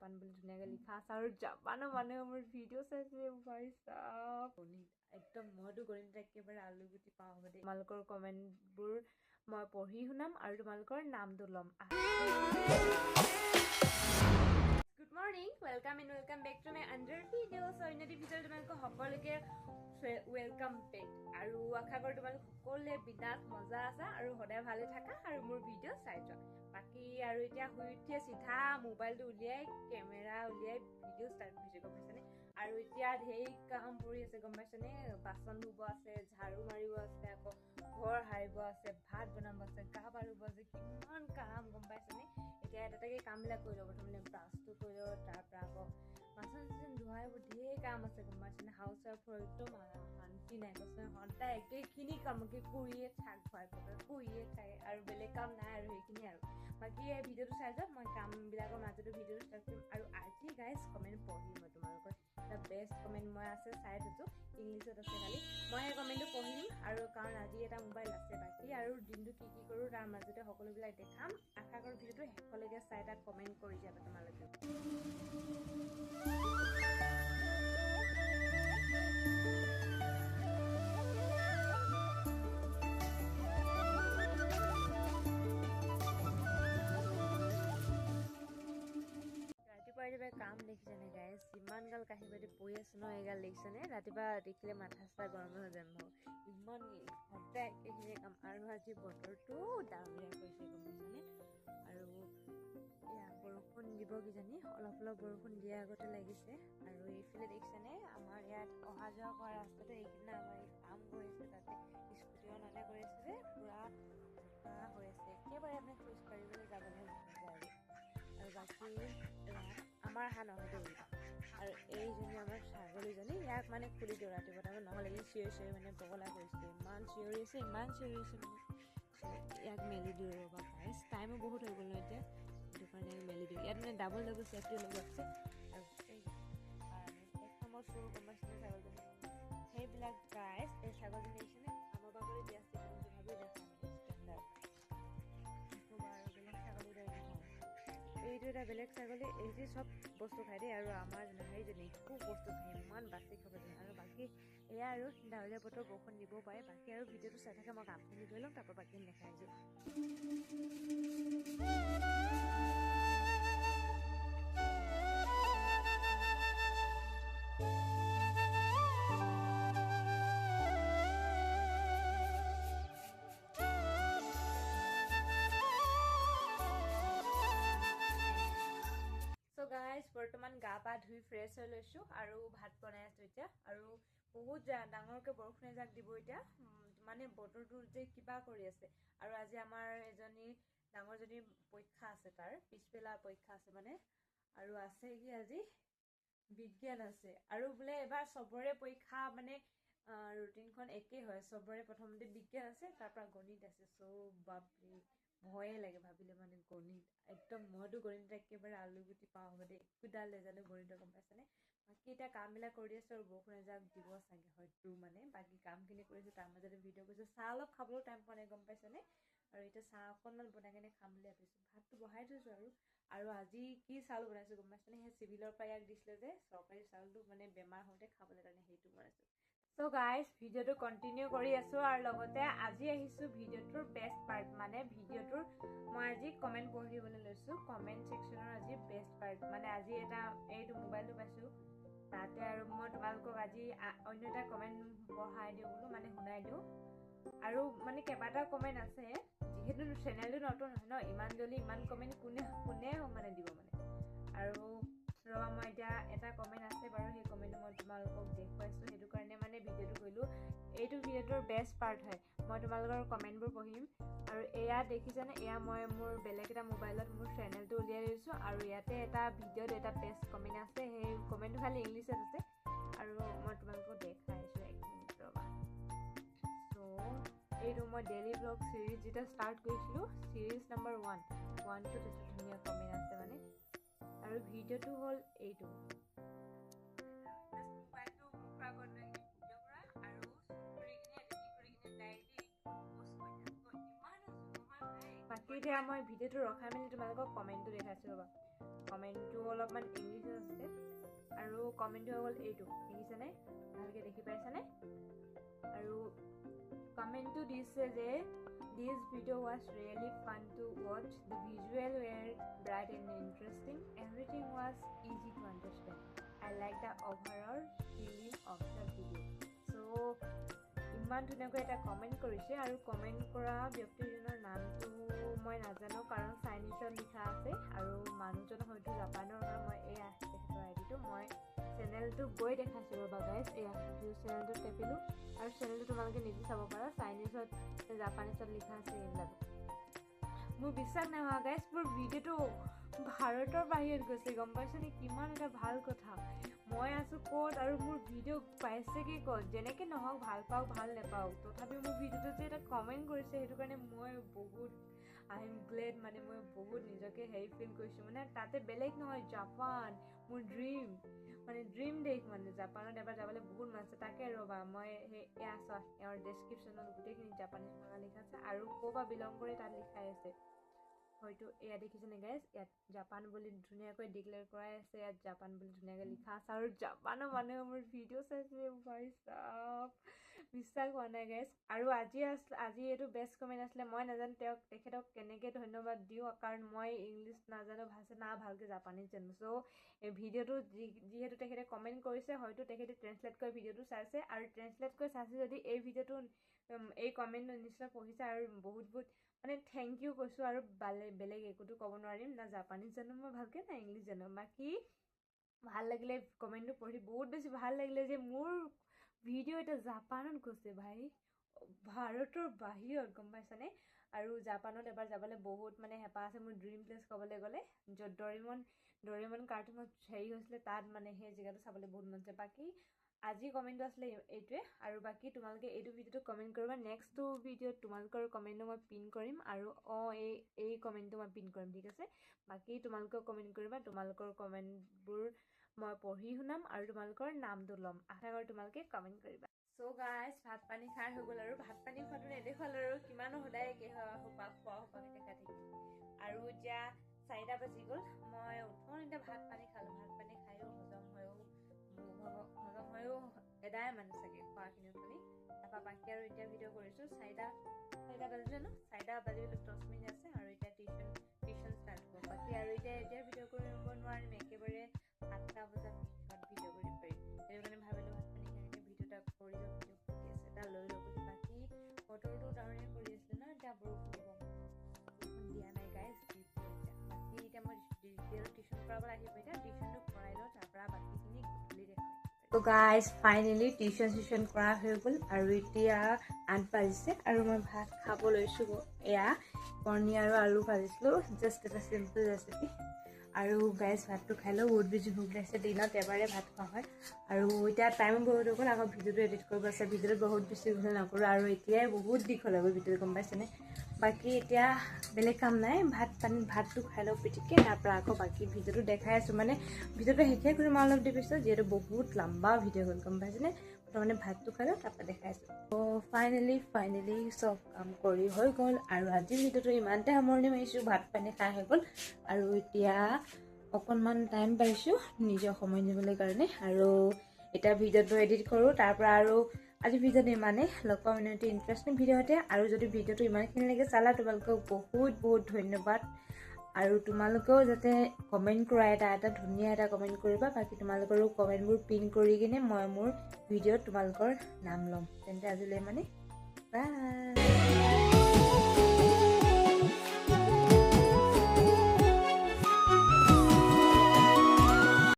Japan বুলি ধুনীয়াকৈ লিখা আছে আৰু জাপানৰ মানুহে মোৰ ভিডিঅ' চাইছে ভাই চাওক গণিত একদম মইতো গণিত একেবাৰে আলু গুটি পাওঁ দেই তোমালোকৰ কমেণ্টবোৰ মই পঢ়ি শুনাম আৰু তোমালোকৰ নামটো ল'ম good morning welcome back to my another video' so' in the video' তোমালোকক সকলোকে ৱেলকাম বেক আৰু আশা কৰোঁ তোমালোক সকলোৱে বিন্দাছ মজা আছা আৰু সদায় ভালে থাকা আৰু মোৰ ভিডিঅ' চাই যোৱা বাকী আৰু এতিয়া শুই উঠিয়ে চিধা মোবাইলটো উলিয়াই কেমেৰা উলিয়াই ভিডিঅ' ষ্টাৰ্ট কৰিছে গম পাইছানে আৰু এতিয়া ঢেৰ কাম পৰি আছে গম পাইছানে বাচন ধুব আছে ঝাৰু মাৰিব আছে আকৌ ঘৰ সাৰিব আছে ভাত বনাব আছে গা বাঢ়িব আছে কিমান কাম গম পাইছানে এতিয়া এটাকে কামবিলাক কৰি ল'ব প্ৰথমে ব্ৰাছটো কৰি ল'ব তাৰপৰা আকৌ বাচন চাচন ধোৱা এইবোৰ ঢেৰ কাম আছে গম পাইছানে হাউচ ৱাইফৰ একদম শান্তি নাই কৈছে সদায় একেখিনি কামকে কৰিয়ে থাক খুৱাই পকাই কৰিয়ে থাকে আৰু বেলেগ কাম নাই আৰু সেইখিনি আৰু বাকী এই ভিডিঅ'টো চাই যাওক মই কামবিলাকৰ মাজতো ভিডিঅ'টো ষ্টাৰ্ট কৰিম আৰু আজি গাইজ কমেণ্ট পঢ়িম মই তোমালোকৰ এটা বেষ্ট কমেণ্ট মই আছে চাই থৈছোঁ ইংলিছত আছে খালি মই সেই কমেণ্টটো পঢ়িম আৰু কাৰণ আজি এটা মোবাইল আছে বাকী আৰু দিনটো কি কৰোঁ তাৰ মাজতে সকলোবিলাক দেখাম আশা কৰোঁ ভিডিঅ'টো শেষলৈকে চাই তাক কমেণ্ট কৰি যাবা তোমালোকে ৰাতিপুৱা কাম দেখিছেনে গাইজ যিমান গাল কাঁহী বাতি পৰি আছে ন এইগাল দেখিছেনে ৰাতিপুৱা দেখিলে মাথা চাথা গৰমে হৈ যায় মোৰ ইমান সদায় একেখিনিয়ে কাম আৰু আজি বতৰটো ডাৱৰীয়া কৰিছে গম পাইছানে আৰু এয়া বৰষুণ দিব কিজানি অলপ অলপ বৰষুণ দিয়াৰ আগতে লাগিছে আৰু এইফালে দেখিছেনে আমাৰ ইয়াত অহা যোৱা কৰা ৰাস্তাটো এইকেইদিনা আমাৰ কাম কৰি আছে তাতে স্কুটি অনালে কৰি আছে যে পূৰা হৈ আছে একেবাৰে মানে খোজ কাঢ়িবলৈ যাবলৈ মন যায় আৰু বাকী আমাৰ অহা নহয় দেই আৰু এইজনী আমাৰ ছাগলীজনী ইয়াক মানে খুলি দিওঁ ৰাতিপুৱা টাইমত নহ'লে ই চিঞৰি মানে বগলা কৰিছে ইমান চিঞৰি আছে মানে ইয়াক মেলি দিওঁ ৰ'বা গাইজ টাইমো বহুত হৈ গ'ল ন এতিয়া সেইটো কাৰণে মেলি দিওঁ ইয়াত মানে ডাবল চেফটি লগোৱা আছে আৰু এক নম্বৰ চোৰ গম পাইছেনে ছাগলীজনী সেইবিলাক গাইজ এই ছাগলীজনী দেখিছেনে আমাৰ বাগৰি দিয়া আছে ভাবি দেখা এইটো এটা বেলেগ ছাগলী এই চব বস্তু খাই দেই আৰু আমাৰ সেইজনী খুব বস্তু খাই ইমান বাচি খাব দিয়ে আৰু বাকী এয়া আৰু ডাৱৰীয়া বতৰ বৰষুণ দিবও পাৰে বাকী আৰু ভিডিঅ'টো চাই থাকে মই কামখিনি লৈ ল'ম তাৰপৰা বাকীখিনি দেখাই আছোঁ বৰ্তমান গা পা ধুই ফ্ৰেছ হৈ লৈছোঁ আৰু ভাত বনাই আছোঁ এতিয়া আৰু বহুত ডাঙৰকৈ বৰষুণ এজাক দিব এতিয়া মানে বতৰটো যে কিবা কৰি আছে আৰু আজি আমাৰ এজনী ডাঙৰজনী পৰীক্ষা আছে তাৰ পিছবেলা পৰীক্ষা আছে মানে আৰু আছে কি আজি বিজ্ঞান আছে আৰু বোলে এবাৰ চবৰে পৰীক্ষা মানে ৰুটিনখন একেই হয় চবৰে প্ৰথমতে বিজ্ঞান আছে তাৰপৰা গণিত আছে চব বাপৰে ভয়ে লাগে ভাবিলে মানে গণিত একদম মইতো গণিত একেবাৰে আলু গুটি পাওঁ দেই একোডাল নেজানো গণিত গম পাইছানে বাকী এতিয়া কামবিলাক কৰি আছোঁ আৰু বৰষুণ এজাক দিব চাগে হয়তো মানে বাকী কামখিনি কৰিছোঁ তাৰ মাজতে ভিডিঅ' কৰিছোঁ চাহ অলপ খাবলৈও টাইম পোৱা নাই গম পাইছানে আৰু এতিয়া চাহ অকণমান বনাই কিনে খাম বুলি ভাবিছোঁ ভাতটো বহাই থৈছোঁ আৰু আজি কি চাউল বনাইছোঁ গম পাইছানে সেই চিভিলৰ পৰা ইয়াক দিছিলে যে চৰকাৰী চাউলটো মানে বেমাৰ হওঁতে খাবলৈ কাৰণে সেইটো বনাইছোঁ চ' গাইজ ভিডিঅ'টো কণ্টিনিউ কৰি আছোঁ আৰু লগতে আজি আহিছোঁ ভিডিঅ'টোৰ বেষ্ট পাৰ্ট মানে ভিডিঅ'টোৰ মই আজি কমেণ্ট পঢ়িবলৈ লৈছোঁ কমেণ্ট ছেকশ্যনৰ আজি বেষ্ট পাৰ্ট মানে আজি এটা এইটো মোবাইলটো পাইছোঁ তাতে আৰু মই তোমালোকক আজি অন্য এটা কমেণ্ট পঢ়াই দিওঁ বোলো মানে শুনাই দিওঁ আৰু মানে কেইবাটাও কমেণ্ট আছে যিহেতু চেনেলটো নতুন হয় ন ইমান জলদি ইমান কমেণ্ট কোনে মানে দিব মানে আৰু ৰবা মই এতিয়া এটা কমেণ্ট আছে বাৰু সেই কমেণ্টটো মই তোমালোকক দেখুৱাইছোঁ সেইটো কাৰণে মানে ভিডিঅ'টো কৰিলোঁ এইটো ভিডিঅ'টোৰ বেষ্ট পাৰ্ট হয় মই তোমালোকৰ কমেণ্টবোৰ পঢ়িম আৰু এয়া দেখিছেনে এয়া মই মোৰ বেলেগ এটা মোবাইলত মোৰ চেনেলটো উলিয়াই লৈছোঁ আৰু ইয়াতে এটা ভিডিঅ'ত এটা বেষ্ট কমেণ্ট আছে সেই কমেণ্টটো খালি ইংলিছত আছে আৰু মই তোমালোকক দেখাইছোঁ এক মিনিট ৰবা চ' এইটো মই ডেইলি ব্লগ ছিৰিজ যেতিয়া ষ্টাৰ্ট কৰিছিলোঁ ছিৰিজ নম্বৰ 1 টো ধুনীয়া কমেণ্ট আছে মানে আৰু ভিডিঅ'টো হ'ল এইটো বাকী এতিয়া মই ভিডিঅ'টো ৰখাই মেলি তোমালোকক কমেণ্টটো দেখাইছোঁ ৰ'বা কমেণ্টটো অলপমান ইংলিছত আছে আৰু কমেণ্টটো হৈ গ'ল এইটো, দেখিছেনে? ভালকৈ দেখি পাইছানে? আৰু কমেণ্টটো দিছে যে this video was really fun to watch. The visual were bright and interesting. Everything was easy to understand. I like the overall feeling of the video. So ইমান ধুনীয়াকৈ এটা কমেণ্ট কৰিছে আৰু কমেণ্ট কৰা ব্যক্তিজনৰ নামটো মই নাজানো কাৰণ চাইনিজত লিখা আছে আৰু মানুহজন হয়তো জাপানৰ হয়। মই এয়া তেখেতৰ আইডিটো মই চেনেলটো গৈ দেখাইছোঁ ৰ'বা গাইজ। এয়া ভিউ চেনেলটো টেপিলোঁ আৰু চেনেলটো তোমালোকে নিজে চাব পাৰা। চাইনিজত জাপানিজত লিখা আছে এইবিলাক। মোৰ বিশ্বাস নহয় গাইজ, মোৰ ভিডিঅ'টো ভাৰতৰ বাহিৰত গৈছে, গম পাইছনে? কিমান এটা ভাল কথা। মই আছোঁ ক'ত আৰু মোৰ ভিডিঅ' পাইছেগৈ ক'ত? যেনেকৈ নহওক, ভাল পাওঁ ভাল নাপাওঁ, তথাপিও মোৰ ভিডিঅ'টো যে এটা কমেণ্ট কৰিছে সেইটো কাৰণে মই বহুত আই এম গ্লেড, মানে মই বহুত নিজকে হেৰি ফিল কৰিছোঁ। মানে তাতে বেলেগ নহয়, জাপান মোৰ ড্ৰিম, মানে ড্ৰিম দেশ। মানে জাপানত এবাৰ যাবলৈ বহুত মন আছে। তাকে ৰ'বা মই সেই এয়া চোৱা, এওঁৰ ডেছক্ৰিপশ্যনত গোটেইখিনি জাপানীজ ভাষা লিখা আছে আৰু ক'ৰ পৰা বিলং কৰি তাত লিখাই আছে। হয়তো এয়া দেখিছেনে গাইজ, ইয়াত জাপান বুলি ধুনীয়াকৈ ডিক্লেয়াৰ কৰাই আছে, ইয়াত জাপান বুলি ধুনীয়াকৈ লিখা আছে আৰু জাপানৰ মানুহে মোৰ ভিডিঅ' চাইছে। ভাই চাপ, বিশ্বাস হোৱা নাই গাইজ। আৰু আজি এইটো বেষ্ট কমেণ্ট আছিলে। মই নাজানো তেখেতক কেনেকৈ ধন্যবাদ দিওঁ, কাৰণ মই ইংলিছ নাজানো, ভাষা না ভালকৈ জাপানীজ জানো। চ' এই ভিডিঅ'টো যিহেতু তেখেতে কমেণ্ট কৰিছে, হয়তো তেখেতে ট্ৰেঞ্চলেট কৰি ভিডিঅ'টো চাইছে আৰু ট্ৰেঞ্চলেট কৰি চাইছে যদি এই ভিডিঅ'টো এই কমেণ্ট নিশ্চয় পঢ়িছে আৰু বহুত মানে থেংক ইউ কৈছোঁ। আৰু বেলেগ একোতো ক'ব নোৱাৰিম, না জাপানীজ জানো মই ভালকৈ না ইংলিছ জানো। বাকী ভাল লাগিলে কমেণ্টটো পঢ়ি, বহুত বেছি ভাল লাগিলে যে মোৰ ভিডিঅ' এটা জাপানত গৈছে ভাই, ভাৰতৰ বাহিৰত, গম পাইছানে? আৰু জাপানত এবাৰ যাবলৈ বহুত মানে হেঁপাহ আছে। মোৰ ড্ৰিম প্লেচ ক'বলৈ গ'লে য'ত ডৰেমন কাৰ্টুনত হেৰি হৈছিলে, তাত মানে সেই জেগাটো চাবলৈ বহুত মন আছে। বাকী আজি কমেণ্টটো আছিলে এইটোৱে। আৰু বাকী তোমালোকে এইটো ভিডিঅ'টো কমেণ্ট কৰিবা। নেক্সটটো ভিডিঅ'ত তোমালোকৰ কমেণ্টটো মই পিন কৰিম আৰু এই কমেণ্টটো মই পিন কৰিম, ঠিক আছে? বাকী তোমালোকেও কমেণ্ট কৰিবা, তোমালোকৰ কমেণ্টবোৰ মই পঢ়ি শুনাম আৰু তোমালোকৰ নামটো ল'ম। আশা কৰোঁ তোমালোকে কমেণ্ট কৰিবা। চ' গাইজ, ভাত পানী খাই হৈ গ'ল আৰু ভাত পানী খোৱাটো নেদেখুৱাল আৰু কিমানো সদায় একে সোপাকে দেখা থাকিম। আৰু এতিয়া 4টা বাজি গ'ল। মই এতিয়া ভাত পানী খালোঁ। ভাত পানী খায়ো হজম হৈও এদায় মানে চাগে খোৱাখিনি শুনি। তাৰপৰা বাকী আৰু এতিয়া ভিডিঅ' কৰিছোঁ। 4টা বাজিলে ন? 4টা বাজিবলৈ 10 মিনিট আছে আৰু এতিয়া টিউশ্যন ষ্টাৰ্ট হ'ব। বাকী আৰু এতিয়া ভিডিঅ' কৰিব নোৱাৰিম, একেবাৰে 7টা বজাত ভিডিঅ' কৰিব পাৰিম। সেইটো কাৰণে ভাবিলোঁ ভাত পানী খাই ভিডিঅ' এটা কৰি লওঁ, ভিডিঅ' ফুটি আছে এটা লৈ লওঁ বুলি। বাকী বতৰটো ডাৱৰীয়া কৰি আছিলে ন, এতিয়া বৰষুণ দিব। বৰষুণ দিয়া নাই গাইজ, দিব এতিয়া। বাকী এতিয়া মই টিউশ্যন কৰাবলৈ আহিব, এতিয়া টিউশ্যনটো কৰাই লওঁ, তাৰপৰা বাকীখিনি গধূলি দেখাম। তো গাইজ ফাইনেলি টিউশ্যন কৰা হৈ গ'ল আৰু এতিয়া 8 বাজিছে আৰু মই ভাত খাব লৈছোঁ। এয়া কণী আৰু আলু ভাজিছিলোঁ, জাষ্ট এটা চিম্পল ৰেচিপি। আৰু গাইজ ভাতটো খাই লওঁ, বহুত বেছি ভোক লাগিছে। দিনত এবাৰে ভাত খোৱা হয় আৰু এতিয়া টাইম বহুত হৈ গ'ল। আকৌ ভিডিঅ'টো এডিট কৰিব আছে, ভিডিঅ'টো বহুত বেছি দীঘল নকৰোঁ আৰু এতিয়াই বহুত দীঘল হ'ব ভিডিঅ'টো, গম পাইছেনে? বাকী এতিয়া বেলেগ কাম নাই, ভাতটো খাই লওঁ পিটিকে, তাৰপৰা আকৌ বাকী ভিডিঅ'টো দেখাই আছোঁ। মানে ভিডিঅ'টো শেষে কৰিম অলপ দি পিছত, যিহেতু বহুত লম্বা ভিডিঅ' হ'ল, গম পাইছেনে? তাৰমানে ভাতটো খাই লওঁ, তাৰপৰা দেখাই আছোঁ। ত' ফাইনেলি চব কাম কৰি হৈ গ'ল আৰু আজিৰ ভিডিঅ'টো ইমানতে সামৰণি মাৰিছোঁ। ভাত পানী খাই হৈ গ'ল আৰু এতিয়া অকণমান টাইম পাইছোঁ নিজৰ সময় দিবলৈ কাৰণে আৰু এতিয়া ভিডিঅ'টো এডিট কৰোঁ। তাৰপৰা আৰু আজি ভিডিঅ'টো ইমানেই, লগ পাম এটি ইণ্টাৰেষ্টিং ভিডিঅ'তে। আৰু যদি ভিডিঅ'টো ইমানখিনিলৈকে চালা, তোমালোকক বহুত ধন্যবাদ। আৰু তোমালোকেও যাতে কমেণ্ট কৰা, এটা ধুনীয়া এটা কমেণ্ট কৰিবা। বাকী তোমালোকৰো কমেণ্টবোৰ পিন কৰি কিনে মই মোৰ ভিডিঅ'ত তোমালোকৰ নাম ল'ম। তেন্তে আজিলৈ মানে বাই।